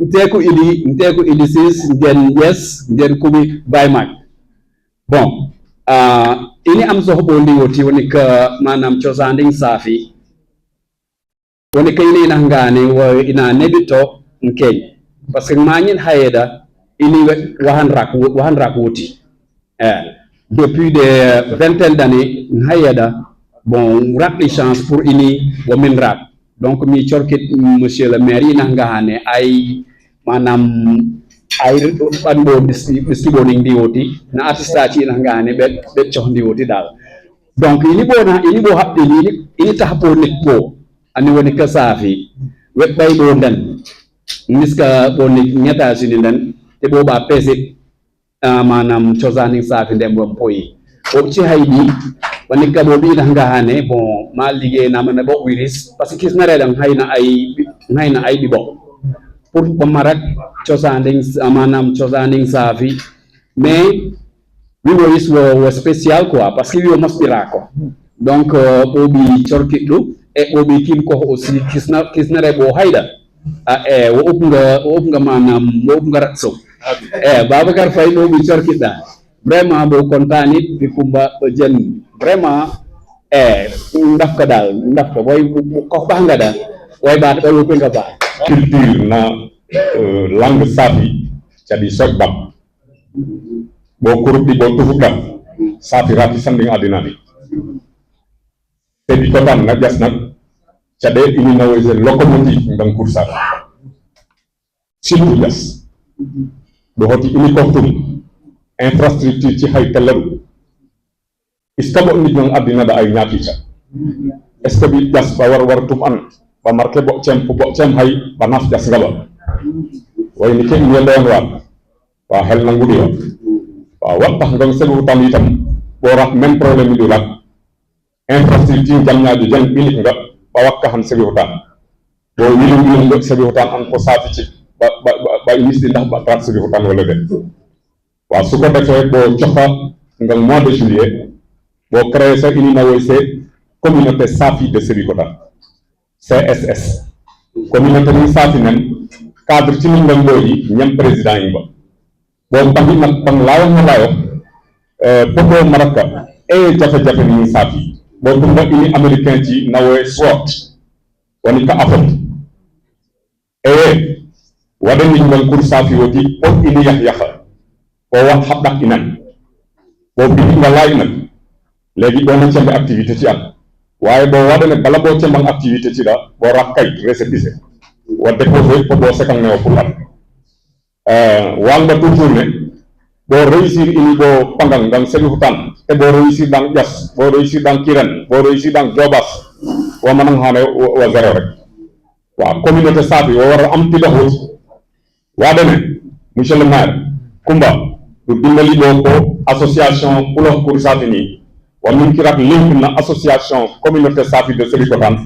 nteku ili sis ngen yes ngen kubi bay mak bon ini am so hobo ndi woti woni ka manam chosanding safi woni ka ini na ngane wo ina nebito nkeng parce que manyin hayeda ini wahan rak woti depuis des vingtaines d'années hayeda bon rak les chance pour ini wo min rak donc mi chorkit monsieur le maire ina ngane ay manam ay banbo biski boning di woti na artista ci ina ngane be choh di woti dal donc ini bo habde ini tahpo nit bo ani woni ka safi we bay do ndan miska boni nyata sini ndan te bo ba pese manam chosani safi ndem bo poyi o ci haydi woni ka bo bi ina ngane bon ma ligue na mana bo wiris parce que kisna redam hayna ay bi bo pour marak chosanding manam chosanding safi mais wiris wo spécial quoi parce que yo maspira ko donc obi chorkiddu e obi kim ko aussi kisna rebo hayda wo upnga manam wo upnga ratso Babacar Faye obi chorkidda vraiment bo contani bi kumba jen vraiment ndaf ka dal ndaf ko boy ko banga da way ba ko ko nga ba culture na langue safi jadi sokbam bo kurdi bo tufukam safi rafi sanding adina ni te di kotam na jas nak cade ini na wese locomotive ndang kursa silu jas do hoti ini koftum infrastructure ci hay talaru iskabo nit ñong adina da ay ñaati ca est ce bi jas ba war tum an ba marke bo cem hay ba naf jas ngaba way ni ke ñu doon wa xel nangu di wa tax ngam selu tam itam bo rax même problème du rak infrastructure jamna du jang bilik nga ba wakka han selu tam bo wilu nga selu tam an ko safi ci ba ministre ndax ba trak selu tam wala de wa su ko defé bo joxa ngam mois de juillet bo créer sa ini na wese communauté safi de Sébikotane CSS communauté ni safi nem cadre ci ngam boyi ñam président yi ba bo bangi nak bang layo na layo popo maraka jafe ni safi bo tumba ini américain ci nawe SWOT woni ka afot wada ni ngam kur safi woti o ini yah bo wax habdak inan bo bi nga lay nak legi do na ci activité ci am waye bo wada ne bala bo ci mbang activité ci da bo rakay récépissé wa déposer ko bo sekam ne pour am wanga toujours ne bo réussir ini bo pangang dang Sébikotane e bo réussir dang jas bo réussir dang kiran bo réussir dang jobas wa manang hane wa zéro rek wa communauté safi wa war am ti doxut wada ne monsieur le maire kumba du dimbali do ko association pour pour safi ni wa min kirak link na association communauté safi de Sébikotane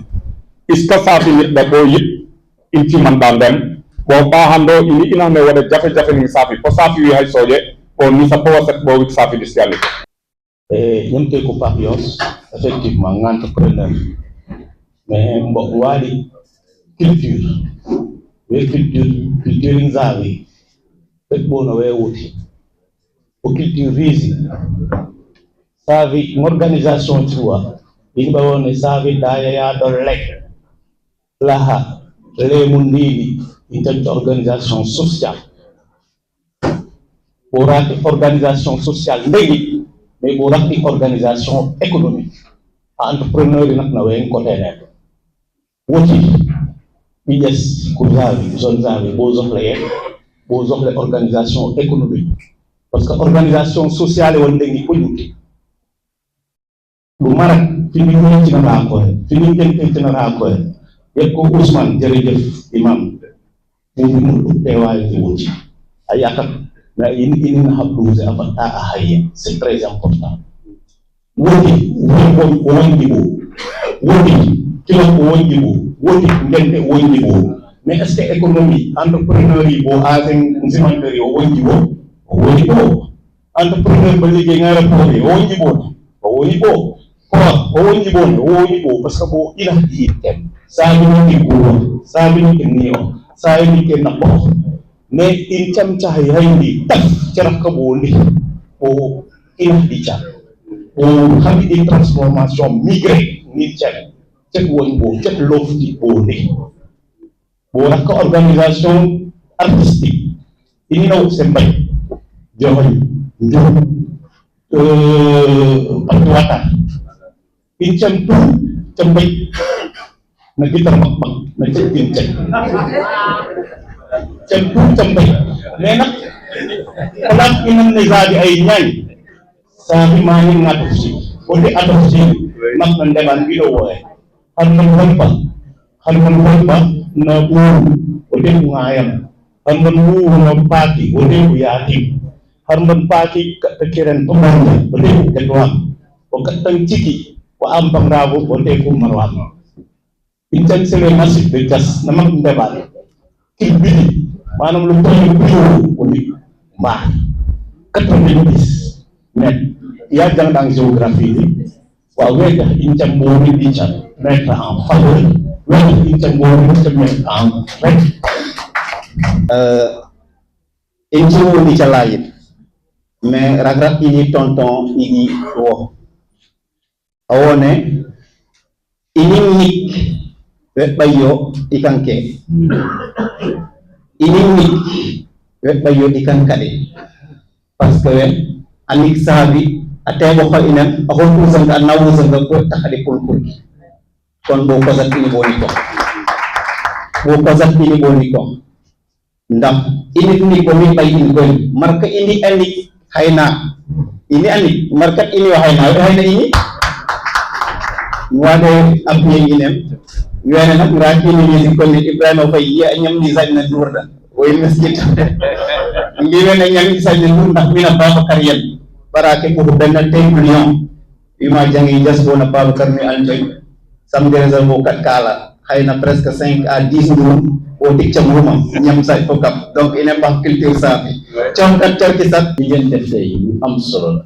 iska safi nit da bo yit inti man bandem bo bahando ini ina ne wada jafe ni safi ko safi wi hay soje ko ni sa po set bo wit safi distiali ñemte ko papios effectivement entrepreneur mais mbo wali culture nzawi bet bono we wuti o culture risi savi organisation tuwa imba woni savi daya ya do lek laha les mundini in termes d'organisation sociale pour une organisation sociale ndegi mais pour une organisation économique entrepreneur yi nak na wen côté nek woti bi yes ko zawi zone zawi bo zoxle organisation économique parce que organisation sociale won ndegi ko yuti lu marak fi ni ñu ci na ko fi ni ñu ci na ko yëpp ko Ousmane jërëjëf imam mu teewaay ci wuti ay yakat na ini na habluze afata ahaya c'est très important woti kilo ko woti ngende wonjibo mais est-ce que économie entrepreneur yi bo azen nzimanteur yi wonjibo entrepreneur ba liggéey nga rapport yi wonjibo parce que bo ila di tem sa bi ni ko sa bi ni niyo sa bi ni na bo mais in cham chahi hayndi taf charak ka bondi o in dicha o habi di transformation migré ni cham cek won bo cek lofti bondi bo nak organisation artistique ini no sembay joxoy njur patuwata in cham tu chambay na gitar makmak na cek cek cempu cempe nenak pelat inam nezadi ay nyay sa himahin adopsi kundi adopsi mak nandaman bilowoy hanman hulpa na buo kundi ngayam hanman buo na pati kundi yatim hanman pati katakiran pemanja kundi kedua o katang ciki wa ambang rabu kundi kumarwam incan sele masih bekas namak nandaman kibili manam lu toy bu mbah 90 net ya jang dang géographie ni wa wega incam bori dicha mettre en faveur wega incam bori se mettre en fait incam dicha lain mais ragrat ini tonton ini wo awone ini nik bayo ikanke ini wet bayo ikan kade parce que anik sabi ate bo ko ina ako tusan ka nawu san ko takade pulpul kon bo ko zat ini boni ko ndax ini ni ko mi bay in ko marka ini ani hayna ini ani marka ini hayna ini wade am yenginem wena nak raki ni ko ni Ibrahima Fay ya ñam ni sañ na durda way mesjid ngi wena ñam ni sañ na dur ndax mina Babacar yen barake ko ben million yuma jangi jas bona Babacar mi altoy sam gereza mo kat kala hayna presque 5 à 10 jours o dik ci muma ñam sañ ko kap donc ina ba culture safi ciom kat terki sat di ngeen def tay am solo.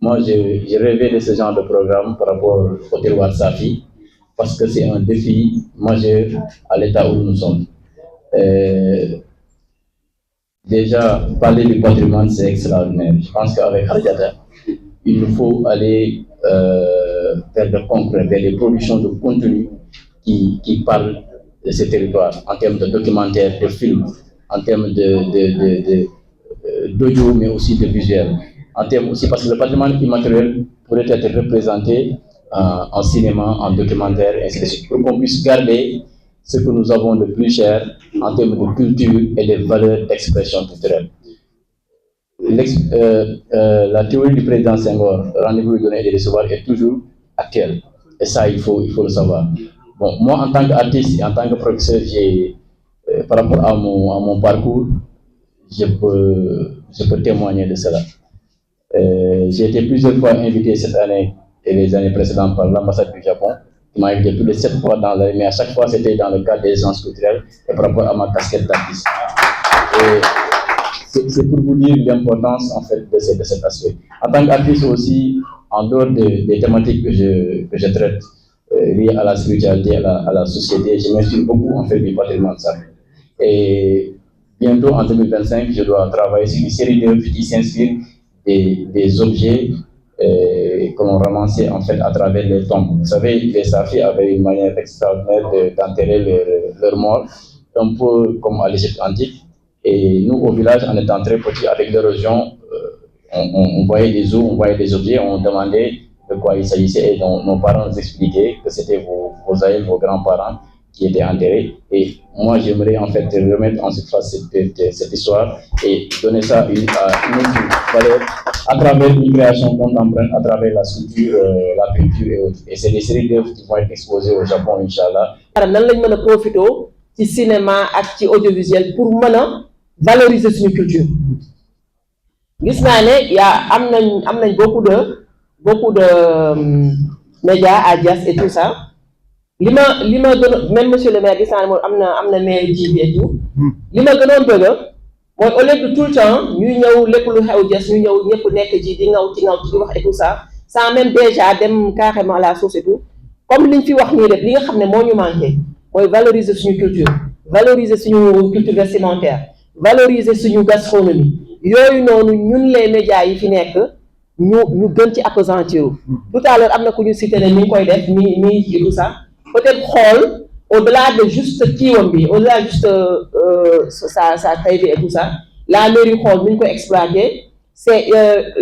Moi je rêvais de ce genre de programme par rapport au terroir safi parce que c'est un défi majeur à l'état où nous sommes. Déjà, parler du patrimoine, c'est extraordinaire. Je pense qu'avec Khadijata, il nous faut aller vers le concret, vers les productions de contenu qui parlent de ces territoires, en termes de documentaires, de films, en termes d'audio, mais aussi de visuel. En termes aussi, parce que le patrimoine immatériel pourrait être représenté en cinéma, en documentaire, et ainsi de suite, pour qu'on puisse garder ce que nous avons de plus cher en termes de culture et de valeurs d'expression culturelle. La théorie du président Senghor, rendez-vous donner et de recevoir, est toujours actuelle. Et ça, il faut le savoir. Bon, moi, en tant qu'artiste et en tant que professeur, par rapport à mon parcours, je peux témoigner de cela. J'ai été plusieurs fois invité cette année et les années précédentes par l'ambassade du Japon, qui m'a invité plus de 7 fois dans l'année, mais à chaque fois c'était dans le cadre des échanges culturels et par rapport à ma casquette d'artiste. C'est pour vous dire l'importance en fait de cet aspect. En tant qu'artiste aussi, en dehors des thématiques que je traite liées à la spiritualité, à la société, je m'inspire beaucoup en fait du patrimoine sacré. Et bientôt en 2025, je dois travailler sur une série d'œuvres qui s'inspirent des objets que l'on ramassait en fait à travers les tombes. Vous savez, les Safis avaient une manière extraordinaire d'enterrer leurs morts, un peu comme à l'Égypte antique. Et nous, au village, en étant très petits, avec l'érosion, on voyait des os, on voyait des objets, on demandait de quoi il s'agissait, et nos parents nous expliquaient que c'était vos aïeux, vos grands-parents qui étaient enterrés. Et moi, j'aimerais en fait remettre en surface cette histoire et donner ça une autre valeur à travers une création contemporaine, à travers la sculpture, la peinture et autres. Et c'est des séries d'œuvres qui vont être exposées au Japon, Inch'Allah. Nan lañ mën a profité ci cinéma ak ci audiovisuel pour mën a valoriser suñu culture. Gis naa ne am nañ beaucoup de médias à Diass et tout ça. li ma gën même monsieur le maire gis naa ne moom am na maire ji et tout. li ma gënoon bëgg mooy au lieu de tout le temps ñuy ñëw lépp lu xew Diass ñu ñëw ñëpp nekk ji di ngaw ci di wax et tout ça sans même déjà dem carrément à la source et tout comme liñ fi wax nii rek li nga xam ne moo ñu manqué mooy valoriser suñu culture vestimentaire valoriser suñu gastronomie yooyu noonu ñun les médias yi fi nekk ñu gën ci appesantir tout à l'heure am na ku ñu cité ne mi ngi koy def mi tout ça peut-être xool au-delà de juste kiiwam bi au-delà juste sa taille et tout ça la mairie xool ni ñu ko exploiter c'est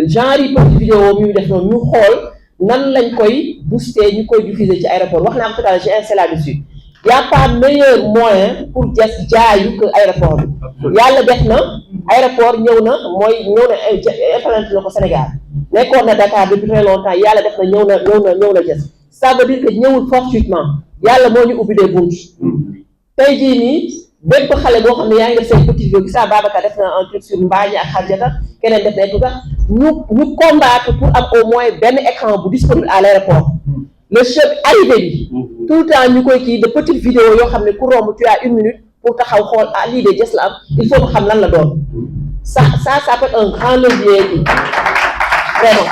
genre yi petite vidéo mi def noonu ñu xool nan lañ koy booster ñu koy diffuser ci aéroport wax naa ko tout à l'heure j'ai insisté là-dessus y a pas meilleur moyen pour jaayu que aéroport bi yàlla def na aéroport ñëw na implanté na ko Sénégal nekkoon na Dakar depuis très longtemps yàlla def na ñëw na Diass ça veut dire que ñëwul fortuitement yàlla moo ñu ubbi des buntu tey jii nii bépp xale boo xam ne yaa ngi def seen petit vidéo gis naa Babacar def na un truc sur Mbaañi ak Xarjata keneen def na tout ça ñu combattre pour am au moins benn écran bu disponible à l'aéroport le chef arrivé bi tout le temps ñu koy kii de petites vidéos yoo xam ne ku romb tu as 1 minute pour taxaw xool lii de Diass la am il faut que xam lan la doon ça peut être un grand levier bi vraiment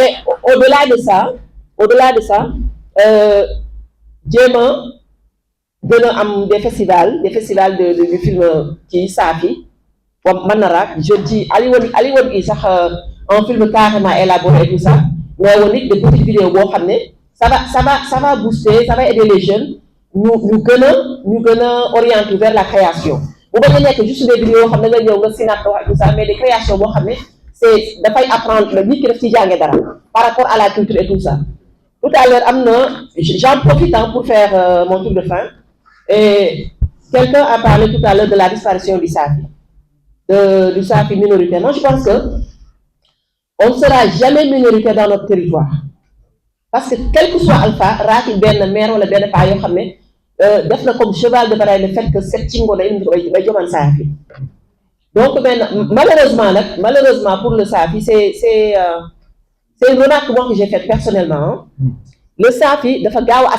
et au-delà de ça jéem a gën a am des festivals de film ci Safi comme Manara je dis Aliwoon gi sax un film carrément élaboré et tout ça mais woon it de petites vidéos boo xam ne ça va booster ça va aider les jeunes ñu gën a orienter vers la création bu bañ a nekk juste des vidéos yoo xam ne nga ñëw nga sinat wax tout ça mais des créations boo xam ne c'est dafay apprendre nit ki daf ci jànge dara par rapport à la culture et tout ça tout à l'heure j'en profite pour faire mon tour de fin et quelqu'un a parlé tout à l'heure de la disparition du Safi minoritaire. Moi je pense que on ne sera jamais minoritaire dans notre territoire parce que quel que soit alpha raaki benn maire wala benn paa yoo xam ne def na comme cheval de bataille le fait que cette cingo day bay joman Safi donc malheureusement pour le Safi c'est une remarque que j'ai faite personnellement le Safi dafa gaaw a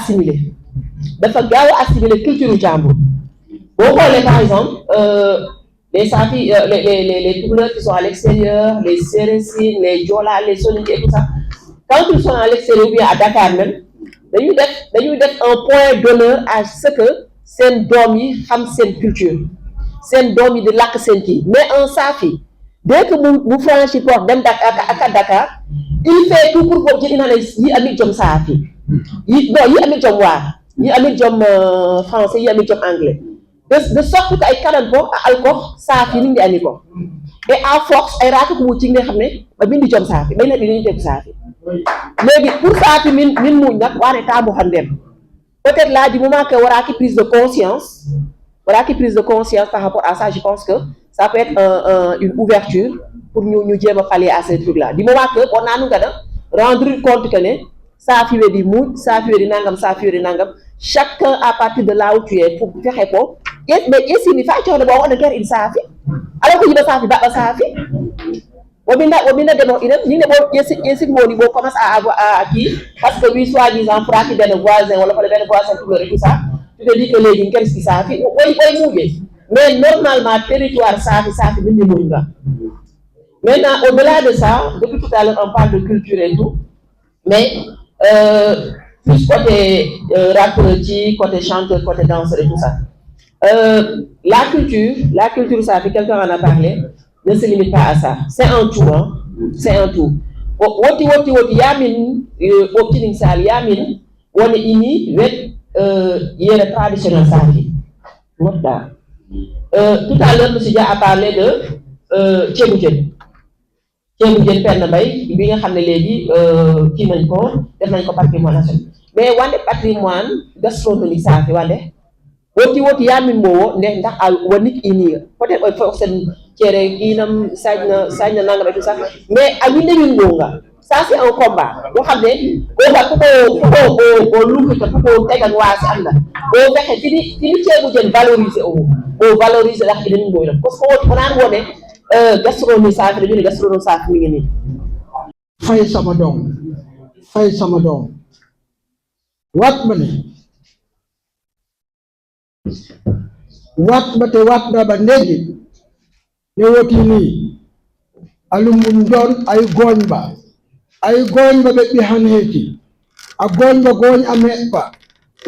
assimiler culture jàmbur boo xoolee par exemple les Safi les Toucouleurs qui sont à l'extérieur les Séréssines les Joola les Soninké et tout ça quand ils sont à l'extérieur ou bien à Dakar même dañuy def un point d'honneur à ce que seen doom yi xam seen culture seen doom yi di làkk seen kii mais un Safi dès que mu franchit porte dem Dakar il fait tout pour boobu jël na yi amit jom Safi yi amit jom waar yi amit jom français yi amit jom anglais de sorte que ay kanan ko alko Safi ni ngi ani ko et à force ay raaka ko mu ci nga xam ne ba bindi jom Safi bay na bi ñu teg Safi léegi pour Safi min muñ nag waane taamu xam dem peut-être là du moment que waraaki prise de conscience par rapport à ça je pense que ça peut être une ouverture pour ñu jéem a pallier à ces trucs là du moment que on a nu nga rendre compte que ne Safi we di muñ Safi we di nangam chacun à partir de là où tu es pour fexe ko mais isini fa coono boo wona ger in Safi alors que yiɓe Safi baɓa Safi wobina demo inen ñine bo ƴesi moni bo commence à kii parce que lui soi-disant fraki benn voisin wala fole benn voisin Toucouleur et tout ça tu te dis que léegi ngerski Safi oy muƴe mais normalement territoire Safi min ni muñ nga maintenant au-delà de ça depuis tout à l'heure on parle de culture et tout mais plus côté rappeur ci côté chanteur côté danseur et tout ça la culture Safi quelqu'un en a parlé ne se limite pas à ça c'est un tout woti yamin ɓoptinin sal yamin woni ini wet yere traditionnel Safi moɗɗa tout à l'heure monsieur Dia a parlé de ceebu jën Penda Mbaye bi nga xam ne léegi kii nañ ko def nañ ko patrimoine national mais wande patrimoine gastronomique Safi wande woti yamin mowo nde ndax a wanik ini peut-être oy fof sen cere inam sañna nangam et tout ça mais a winde win ngonga ça c'est un combat boo xam ne o lukita ko tegan waasi anda o fexe tini ceebu jën valoriser o valoriser ndax inen ngoy la parce que onan wone gastronomie Safi dañu ne gastronomie Safi mi ngi nii fay sama doom wat ma ba ndegi ne woti ni alumum don ay goñba ɓe ɓihan heeti a goñba goñ a meɓɓa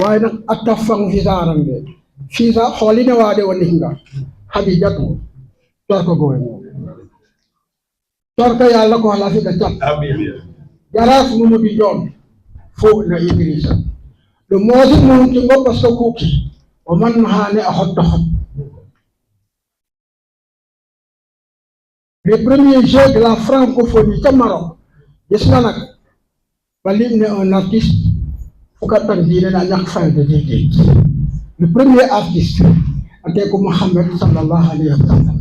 wawi nak a taffan fisarange fisa holine waɗe woni hinga haɓi jatu torko goy torko yalla ko la fi da cap jaraaf mu di joon fo na Idrissa le mosi mun ci ngop parce que kuki o man mahane a hot hot les premiers jeux de la francophonie ca Maroc gis nga nag ba lim ne un artiste fukatan diine na ñak fayda déedéet le premier artiste ate ko Muhammad sallallahu alayhi wa sallam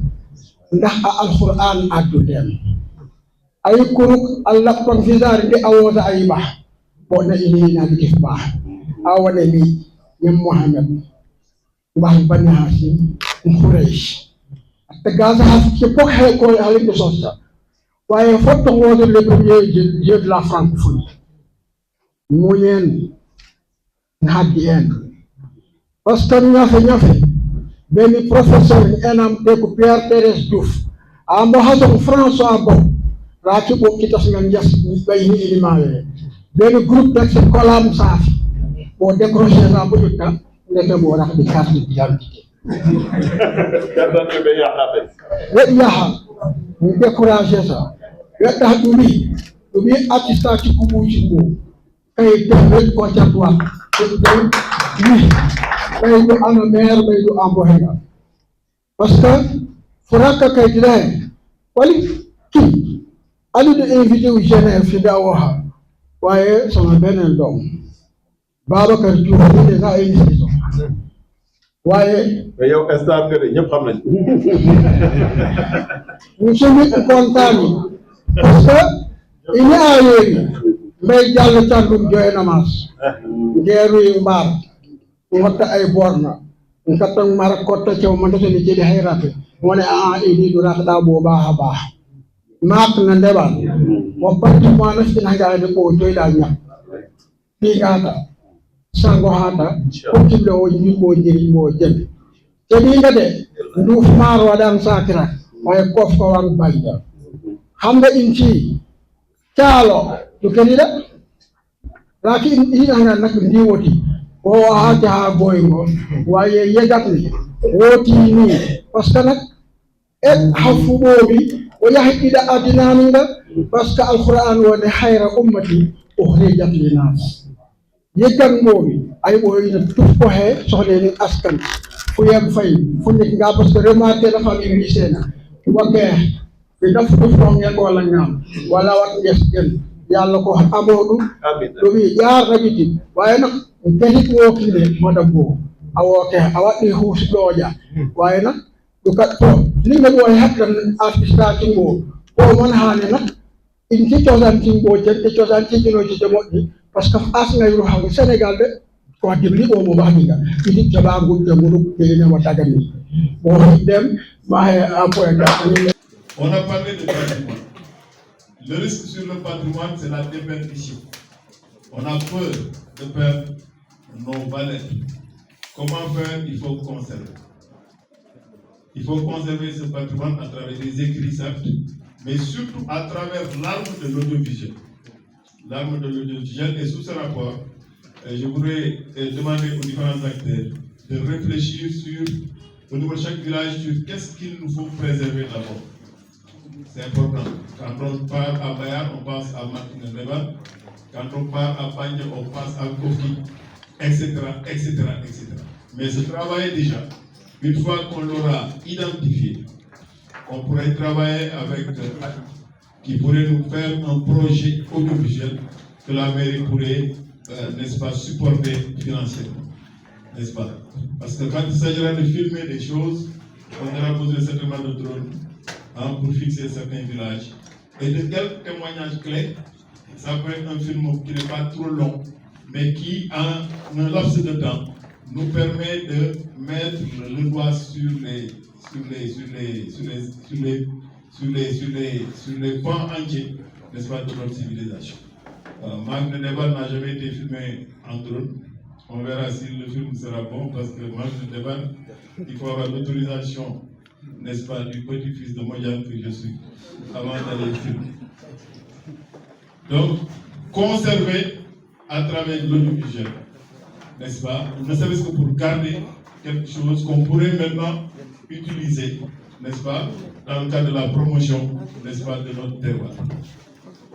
ndax a alquran addu dem ay kuruk Allah pangfisar di awosa ay bah bo na ini na di bah awane ni ñam Muhammad wax bani Hashim Quraysh Gaza ci pok hay ko halin de sosta waye foto ngode le premier jeu de la francophonie moyen ngadi en parce que ñafe ben professeur enam te ko Pierre Thérèse Diouf ambo haso François Bo raati bo kitas ngan jas bay ni ilimawe ben groupe d'action colam saf bo décrocher ça bu jutta ndeke bo rax di carte d'identité yaha ñu décourager ça yata dumi artiste ci kubu ci ko kay dem ko jatwa ni bay du am maire bay du am bohéga parce que furaka kay dilay wali ki ali de invité au Genève fi da waxa waye sama benen dom Babacar Diouf ni déjà ay saison waaye mais yow instant que ñëpp xam nañ ñu sumi kontaan parce que ini ayeyi mbay jàll càndum joye namas ngeeru yi mbaar ngotta ay borna nkattang mara kotta cew man tane jeli hayrate wone a ini du rat da bo baaxa baax maak na ndeban mo parti mo na fi na gaade ko joy da ñak fi gata sango hata ko timbe o ni mo jeri mo jël te ni nga de nduuf maar wadan sakira waye kof ko wan bayda xam nga inci caalo to kenida laki ina nga nak ndiwoti o haja boygo waye yegat ni woti ni parce que nak et hafu bobi o yahida adinanga parce que alquran wa khayra ummati ukhrijat linas yegan bobi ay boy na tuf ko he soxle ni askan fu yam fay fu nek nga parce que remarquer la famille lycéna waké fi daf tuf ko ngel wala ñam wala wat yes gel yalla ko amodu do wi jaar na biti waye nak kelit wo kile madam bo awote awati hus doja waye nak du kat to li nga boy hakkan artiste tingo ko man haane nak in ci ciosan tingo te ciosan ci dino ci demodi parce que as ngay ru xam Sénégal de ko dibli o mo baani ga idi jaba ngul de ngulu de ne wata gani bo dem ma apoy ga on a parlé de patrimoine. Le risque sur le patrimoine, c'est la déperdition. On a peur de perdre nos valeurs. Comment faire? Il faut conserver. Il faut conserver ce patrimoine à travers des écrits, certes, mais surtout à travers l'arme de l'audiovisuel. L'arme de l'audiovisuel, et sous ce rapport, je voudrais demander aux différents acteurs de réfléchir au niveau de chaque village, sur qu'est-ce qu'il nous faut préserver d'abord. C'est important. Quand on part à Bayard, on passe à Martin Leban. Quand on part à Bagne, on passe à Kofi, etc., etc., etc. Mais ce travail déjà, une fois qu'on l'aura identifié, on pourrait travailler avec qui pourrait nous faire un projet audiovisuel que la mairie pourrait, n'est-ce pas, supporter financièrement. N'est-ce pas? Parce que quand il s'agira de filmer des choses, on aura besoin certainement de drones pour fixer certains villages. Et de quelques témoignages clés, ça peut être un film qui n'est pas trop long, mais qui, en un laps de temps, nous permet de mettre le doigt sur les pans entiers, n'est-ce pas, de notre civilisation. Marc de Deval n'a jamais été filmé en drone. On verra si le film sera bon, parce que Marc de Deval, il faut avoir l'autorisation, n'est-ce pas, du petit-fils de Moyan que je suis, avant d'aller filmer. Donc, conserver à travers l'audiovisuel, n'est-ce pas, ne serait-ce que pour garder quelque chose qu'on pourrait maintenant utiliser n'est-ce pas, dans le cadre de la promotion, n'est-ce pas, de notre terroir.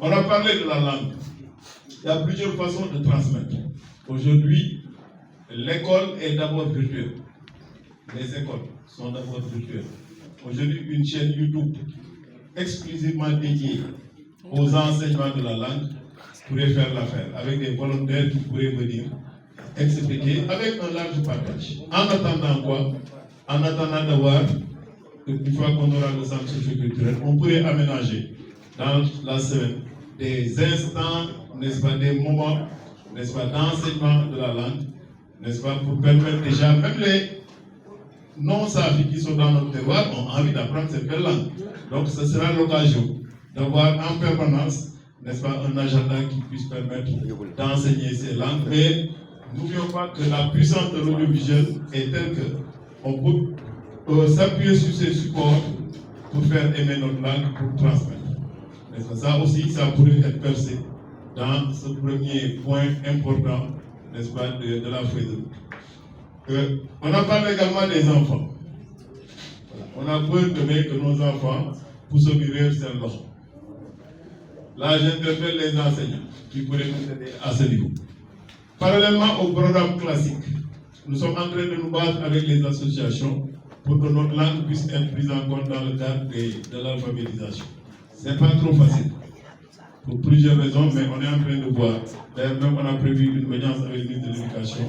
On a parlé de la langue. Il y a plusieurs façons de transmettre. Aujourd'hui, l'école est d'abord virtuelle. Les écoles sont d'abord virtuelles. Aujourd'hui, une chaîne YouTube exclusivement dédiée aux enseignements de la langue pourrait faire l'affaire, avec des volontaires qui pourraient venir expliquer avec un large partage. En attendant quoi? En attendant d'avoir, une fois qu'on aura le centre socioculturel, on pourrait aménager dans la semaine des instants, n'est-ce pas, des moments, n'est-ce pas, d'enseignement de la langue, n'est-ce pas, pour permettre déjà, même les non-savis qui sont dans notre terroir ont envie d'apprendre cette belle langue. Donc ce sera l'occasion d'avoir en permanence, n'est-ce pas, un agenda qui puisse permettre d'enseigner ces langues. Mais n'oublions pas que la puissance de l'audiovisuel est telle qu'on peut s'appuyer sur ces supports pour faire aimer notre langue, pour transmettre. N'est-ce pas? Ça aussi, ça pourrait être percé dans ce premier point important, n'est-ce pas, de la feuille de route. On a parlé également des enfants. On a peur demain que nos enfants poussent au mur sur l'eau. Là, j'interpelle les enseignants qui pourraient nous aider à ce niveau. Parallèlement au programme classique, nous sommes en train de nous battre avec les associations pour que notre langue puisse être prise en compte dans le cadre de l'alphabétisation. Ce n'est pas trop facile, pour plusieurs raisons, mais on est en train de voir. D'ailleurs, même on a prévu une audience avec le ministre de l'Éducation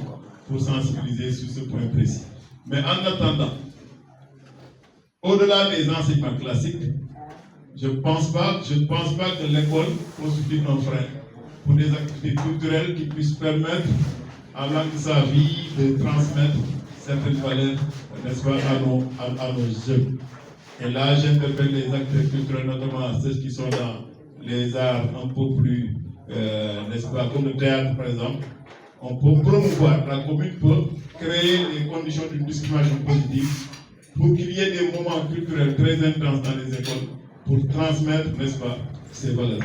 pour sensibiliser sur ce point précis. Mais en attendant, au-delà des enseignements classiques, je ne pense pas que l'école constitue un frein pour des activités culturelles qui puissent permettre à l'âme de sa vie de transmettre certaines valeurs, n'est-ce pas, à nos jeunes. Et là, j'interpelle les acteurs culturels, notamment ceux qui sont dans les arts un peu plus, n'est-ce pas, comme le théâtre par exemple. On peut promouvoir, la commune peut créer les conditions d'une discrimination positive pour qu'il y ait des moments culturels très intenses dans les écoles pour transmettre, n'est-ce pas, ces valeurs.